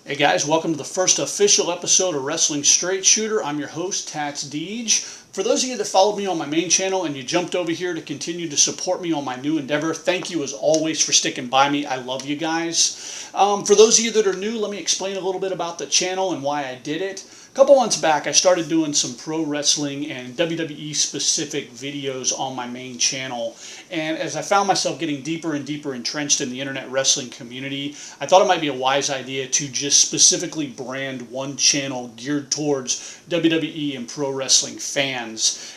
Hey guys, welcome to the first official episode of Wrestling Straightshooter. I'm your host, Tats Deej. For those of you that followed me on my main channel and you jumped over here to continue to support me on my new endeavor, thank you as always for sticking by me. I love you guys. For those of you that are new, let me explain a little bit about the channel and why I did it. A couple months back, I started doing some pro wrestling and WWE specific videos on my main channel. And as I found myself getting deeper and deeper entrenched in the internet wrestling community, I thought it might be a wise idea to just specifically brand one channel geared towards WWE and pro wrestling fans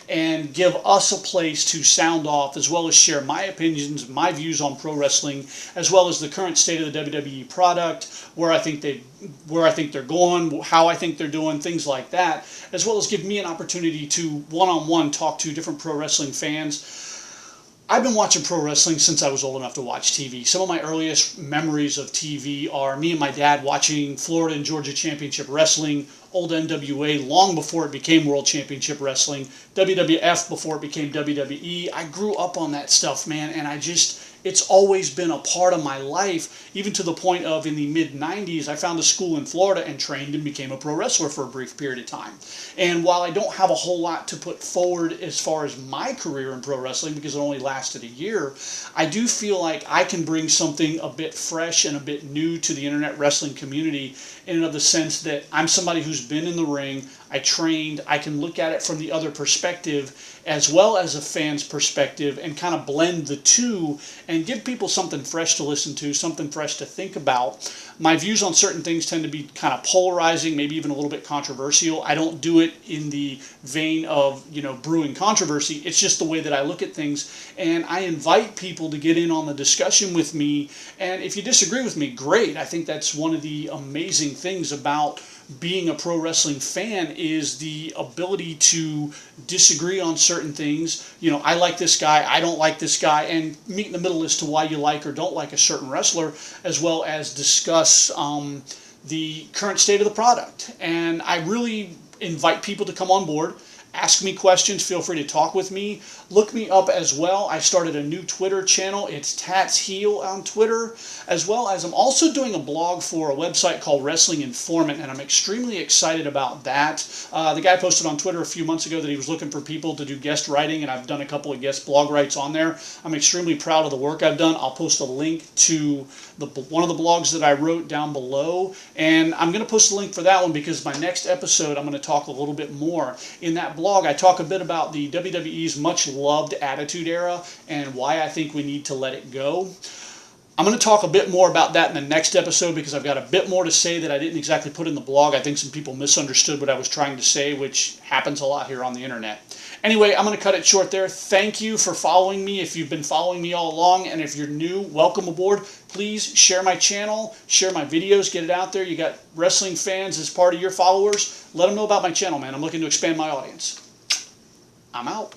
and give us a place to sound off as well as share my opinions, my views on pro wrestling, as well as the current state of the WWE product, where I think they're going, how I think they're doing, things like that, as well as give me an opportunity to one-on-one talk to different pro wrestling fans. I've been watching pro wrestling since I was old enough to watch TV. Some of my earliest memories of TV are me and my dad watching Florida and Georgia Championship Wrestling, old NWA long before it became World Championship Wrestling, WWF before it became WWE. I grew up on that stuff, man, and it's always been a part of my life, even to the point of in the mid-90s, I found a school in Florida and trained and became a pro wrestler for a brief period of time. And while I don't have a whole lot to put forward as far as my career in pro wrestling, because it only lasted a year, I do feel like I can bring something a bit fresh and a bit new to the internet wrestling community in and of the sense that I'm somebody who's been in the ring, I trained, I can look at it from the other perspective as well as a fan's perspective and kind of blend the two and give people something fresh to listen to, something fresh to think about. My views on certain things tend to be kind of polarizing, maybe even a little bit controversial. I don't do it in the vein of, brewing controversy. It's just the way that I look at things, and I invite people to get in on the discussion with me. And if you disagree with me, great. I think that's one of the amazing things about being a pro wrestling fan is the ability to disagree on certain things. I like this guy, I don't like this guy, and meet in the middle as to why you like or don't like a certain wrestler, as well as discuss the current state of the product. And I really invite people to come on board. Ask me questions. Feel free to talk with me. Look me up as well. I started a new Twitter channel. It's Tats Heel on Twitter, as well as I'm also doing a blog for a website called Wrestling Informant, and I'm extremely excited about that. The guy posted on Twitter a few months ago that he was looking for people to do guest writing, and I've done a couple of guest blog writes on there. I'm extremely proud of the work I've done. I'll post a link to one of the blogs that I wrote down below, and I'm going to post a link for that one because my next episode I'm going to talk a little bit more. In that blog, I talk a bit about the WWE's much-loved Attitude Era and why I think we need to let it go. I'm going to talk a bit more about that in the next episode because I've got a bit more to say that I didn't exactly put in the blog. I think some people misunderstood what I was trying to say, which happens a lot here on the internet. Anyway, I'm going to cut it short there. Thank you for following me if you've been following me all along, and if you're new, welcome aboard. Please share my channel, share my videos, get it out there. You got wrestling fans as part of your followers. Let them know about my channel, man. I'm looking to expand my audience. I'm out.